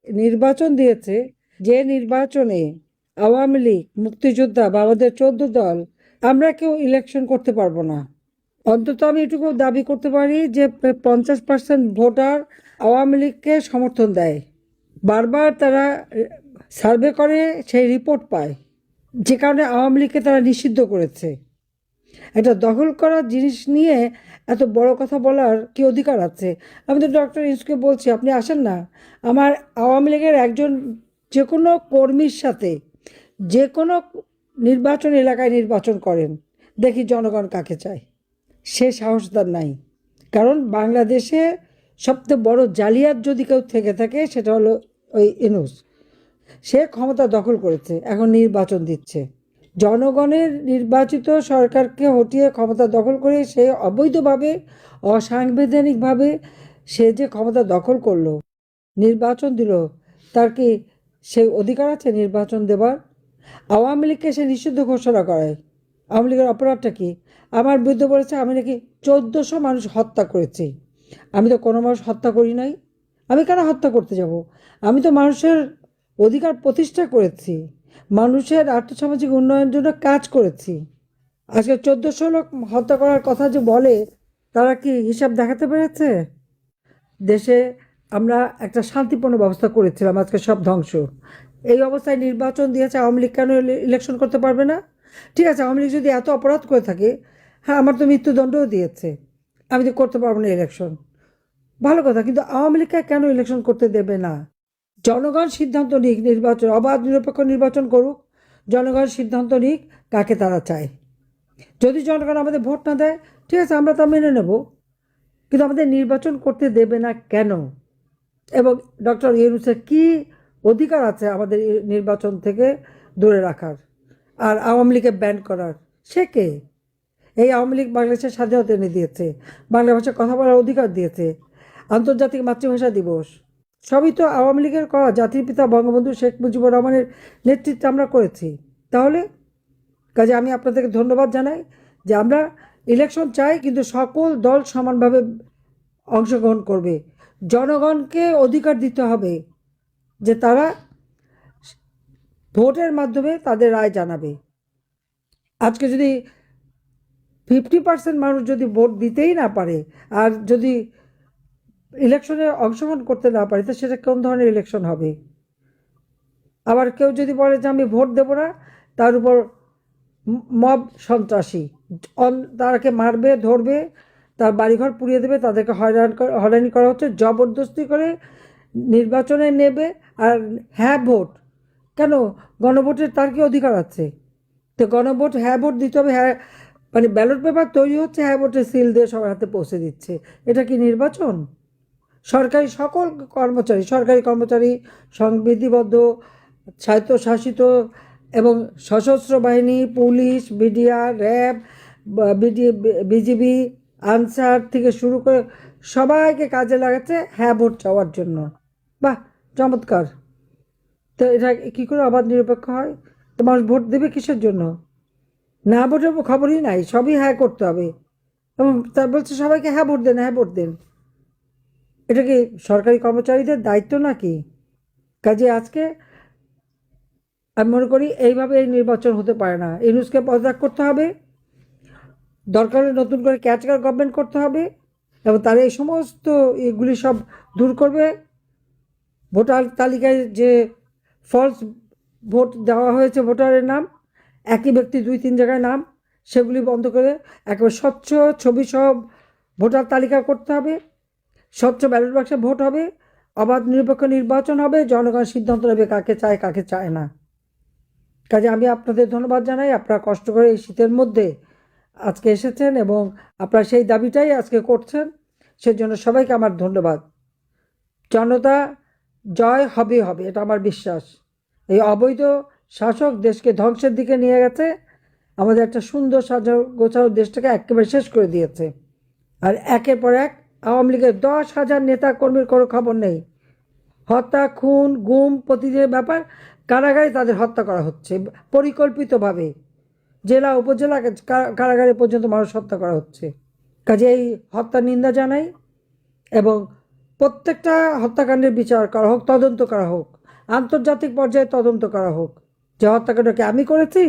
নির্বাচন দিয়েছে, যে নির্বাচনে আওয়ামী লীগ, মুক্তিযোদ্ধা বা আমাদের 14 দল আমরা কেউ ইলেকশন করতে পারবো না। অন্তত আমি এটুকু দাবি করতে পারি যে 50% ভোটার আওয়ামী লীগকে সমর্থন দেয়। বারবার তারা সার্ভে করে, সেই রিপোর্ট পায়, যে কারণে আওয়ামী লীগকে তারা নিষিদ্ধ করেছে। একটা দখল করার জিনিস নিয়ে এত বড় কথা বলার কি অধিকার আছে? আমি তো ডক্টর ইউনূসকে বলছি, আপনি আসেন না, আমার আওয়ামী লীগের একজন যে কোনো কর্মীর সাথে যে কোনো নির্বাচন এলাকায় নির্বাচন করেন, দেখি জনগণ কাকে চায়। সে সাহস তার নাই। কারণ বাংলাদেশে সবচেয়ে বড় জালিয়াত যদি কেউ থেকে থাকে সেটা হলো ওই ইউনূস। সে ক্ষমতা দখল করেছে, এখন নির্বাচন দিচ্ছে। জনগণের নির্বাচিত সরকারকে হটিয়ে ক্ষমতা দখল করে সে অবৈধভাবে, অসাংবিধানিকভাবে সে যে ক্ষমতা দখল করলো, নির্বাচন দিল, তার কি সেই অধিকার আছে নির্বাচন দেবার? আওয়ামী লীগকে সে নিষিদ্ধ ঘোষণা করায়। আওয়ামী লীগের অপরাধটা কি? আমার বিরুদ্ধে বলেছে আমি নাকি 1400 মানুষ হত্যা করেছি। আমি তো কোনো মানুষ হত্যা করি নাই। আমি কেন হত্যা করতে যাব? আমি তো মানুষের অধিকার প্রতিষ্ঠা করেছি, মানুষের আর্থসামাজিক উন্নয়নের জন্য কাজ করেছি। আজকে 1400 লোক হত্যা করার কথা যে বলে, তারা কি হিসাব দেখাতে পেরেছে? দেশে আমরা একটা শান্তিপূর্ণ ব্যবস্থা করেছিলাম, আজকে সব ধ্বংস। এই অবস্থায় নির্বাচন দিয়েছে, আওয়ামী লীগ কেন ইলেকশন করতে পারবে না? ঠিক আছে, আওয়ামী লীগ যদি এত অপরাধ করে থাকে, হ্যাঁ, আমার তো মৃত্যুদণ্ডও দিয়েছে, আমি তো করতে পারবো না ইলেকশন, ভালো কথা, কিন্তু আওয়ামী লীগকে কেন ইলেকশন করতে দেবে না? জনগণ সিদ্ধান্ত নিক, নির্বাচন অবাধ নিরপেক্ষ নির্বাচন করুক, জনগণ সিদ্ধান্ত নিক কাকে তারা চায়। যদি জনগণ আমাদের ভোট না দেয়, ঠিক আছে, আমরা তা মেনে নেব, কিন্তু আমাদের নির্বাচন করতে দেবে না কেন? এবং ডক্টর ইউনূসের কি অধিকার আছে আমাদের নির্বাচন থেকে দূরে রাখার আর আওয়ামী লীগকে ব্যান করার? সে কে? এই আওয়ামী লীগ বাংলাদেশের স্বাধীনতা এনে দিয়েছে, বাংলা ভাষায় কথা বলার অধিকার দিয়েছে, আন্তর্জাতিক মাতৃভাষা দিবস, সবই তো আওয়ামী লীগের করা। জাতির পিতা বঙ্গবন্ধু শেখ মুজিবুর রহমানের নেতৃত্বে আমরা করেছি। তাহলে কাজে আমি আপনাদেরকে ধন্যবাদ জানাই যে আমরা ইলেকশন চাই, কিন্তু সকল দল সমানভাবে অংশগ্রহণ করবে। জনগণকে অধিকার দিতে হবে যে তারা ভোটের মাধ্যমে তাদের রায় জানাবে। আজকে যদি 50% মানুষ যদি ভোট দিতেই না পারে, আর যদি ইলেকশনে অংশগ্রহণ করতে না পারে, তো সেটা কোন ধরনের ইলেকশন হবে? আবার কেউ যদি বলে যে আমি ভোট দেব না, তার উপর মব সন্ত্রাসী, তারাকে মারবে, ধরবে, তার বাড়িঘর পুড়িয়ে দেবে, তাদেরকে হয়রানি করা হচ্ছে, জবরদস্তি করে নির্বাচনে নেবে। আর হ্যাঁ ভোট কেন? গণভোটের তার কি অধিকার আছে? তো গণভোট, হ্যাঁ ভোট দিতে হবে, হ্যাঁ মানে ব্যালট পেপার তৈরি হচ্ছে, হ্যাঁ ভোটের সিল দিয়ে সবার হাতে পৌঁছে দিচ্ছে। এটা কি নির্বাচন? সরকারি সকল কর্মচারী, সরকারি কর্মচারী, সংবিধিবদ্ধ, স্বায়ত্তশাসিত এবং সশস্ত্র বাহিনী, police, BDR, RAB, BGB, answer থেকে শুরু করে সবাইকে কাজে লাগাচ্ছে হ্যাঁ ভোট চাওয়ার জন্য। বাহ, চমৎকার! তো এটা কী করে অবাধ নিরপেক্ষ হয়? তো মানুষ ভোট দেবে কিসের জন্য? না ভোটের খবরই নাই, সবই হ্যাঁ করতে হবে, এবং তার বলছে সবাইকে হ্যাঁ ভোট দেন, হ্যাঁ ভোট দেন। এটা কি সরকারি কর্মচারীদের দায়িত্ব নাকি? কাজে আজকে আমি মনে করি এইভাবে এই নির্বাচন হতে পারে না। ইউনূসকে পদত্যাগ করতে হবে, দরকার হলে নতুন করে ক্যাচকার গভর্নমেন্ট করতে হবে, এবং তারা এই সমস্ত এগুলি সব দূর করবে। ভোটার তালিকায় যে ফলস ভোট দেওয়া হয়েছে, ভোটারের নাম একই ব্যক্তি 2-3 জায়গায় নাম, সেগুলি বন্ধ করে একেবারে স্বচ্ছ ছবি সব ভোটার তালিকা করতে হবে, স্বচ্ছ ব্যালট বাক্সে ভোট হবে, অবাধ নিরপেক্ষ নির্বাচন হবে, জনগণ সিদ্ধান্ত নেবে কাকে চায় কাকে চায় না। কাজে আমি আপনাদের ধন্যবাদ জানাই, আপনারা কষ্ট করে এই শীতের মধ্যে আজকে এসেছেন এবং আপনারা সেই দাবিটাই আজকে করছেন, সেজন্য সবাইকে আমার ধন্যবাদ। জনতা জয় হবে হবে, এটা আমার বিশ্বাস। এই অবৈধ শাসক দেশকে ধ্বংসের দিকে নিয়ে গেছে, আমাদের একটা সুন্দর গোছানো দেশটাকে একেবারে শেষ করে দিয়েছে। আর একের পর এক আওয়ামী লীগের 10,000 নেতা কর্মীর কোনো খবর নেই। হত্যা, খুন, গুম প্রতিদিনের ব্যাপার, কারাগারে তাদের হত্যা করা হচ্ছে পরিকল্পিতভাবে, জেলা উপজেলা কারাগারে পর্যন্ত মানুষ হত্যা করা হচ্ছে। কাজে এই হত্যার নিন্দা জানাই এবং প্রত্যেকটা হত্যাকাণ্ডের বিচার করা হোক, তদন্ত করা হোক, আন্তর্জাতিক পর্যায়ে তদন্ত করা হোক যে হত্যাকাণ্ডকে আমি করেছি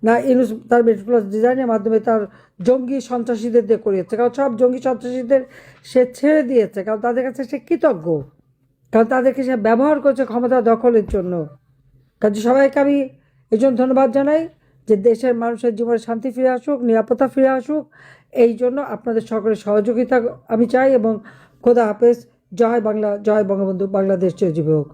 না ইউনূস তার মেটিকুলাস ডিজাইনের মাধ্যমে তার জঙ্গি সন্ত্রাসীদের দিয়ে করিয়েছে। কারণ সব জঙ্গি সন্ত্রাসীদের সে ছেড়ে দিয়েছে, কারণ তাদের কাছে সে কৃতজ্ঞ, কারণ তাদেরকে সে ব্যবহার করেছে ক্ষমতা দখলের জন্য। কাজে সবাইকে আমি এই জন্য ধন্যবাদ জানাই যে দেশের মানুষের জীবনে শান্তি ফিরে আসুক, নিরাপত্তা ফিরে আসুক। এই জন্য আপনাদের সকলের সহযোগিতা আমি চাই এবং খোদা হাফেজ। জয় বাংলা, জয় বঙ্গবন্ধু, বাংলাদেশ চিরজীবী হোক।